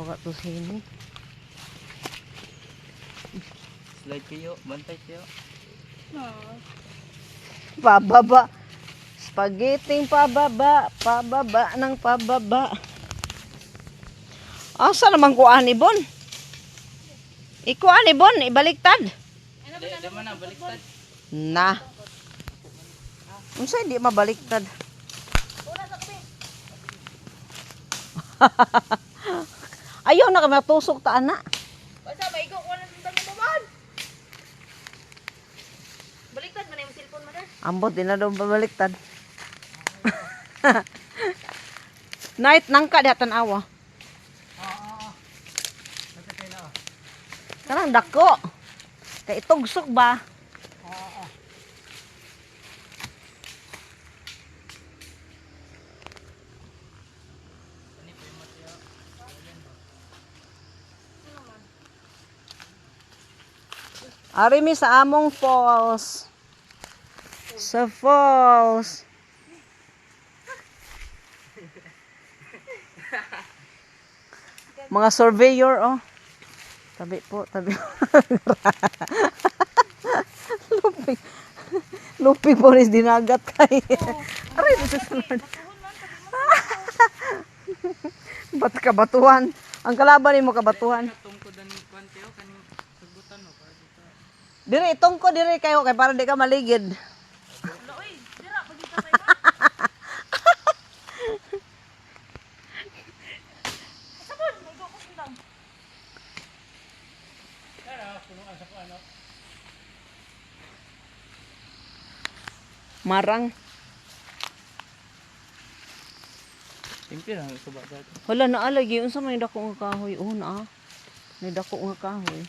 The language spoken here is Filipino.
Pagkatusini. Slide kayo, bantay kayo. Pababa. Spaghetti pababa. Pababa ng pababa. Asa naman ko ani bon? Iko ani bon, ibaliktad. Di man na, baliktad. Na. Unsay di mabaliktad? Ayaw na kami matusok ta ana. Basta maigo ko na sa tanong mo. Baliktad man yung cellphone mo na. Ambot din na daw babaliktad. Night nangka diha tan-awa. Kanang dako. Kay itugsok ba? Ari mi sa among falls. Sa falls. Mga surveyor, oh. Tabi po, tabi. Luping. Luping po rin dinagat kay. Aray, dito sa Lord. Ba't kabatuhan? Ang kalaban ni mo kabatuhan. Tungkod ang kwanteo, kaning sagutan mo. Para dito. Diri, tungko diri kayo kay para di ka maligid. Loy, dira pag kita may sabon, maigo ko sundang. Marang. Simple lang sa bagat. Wala na alagi unsa may dako nga kahoy. Oh na. May dako nga kahoy.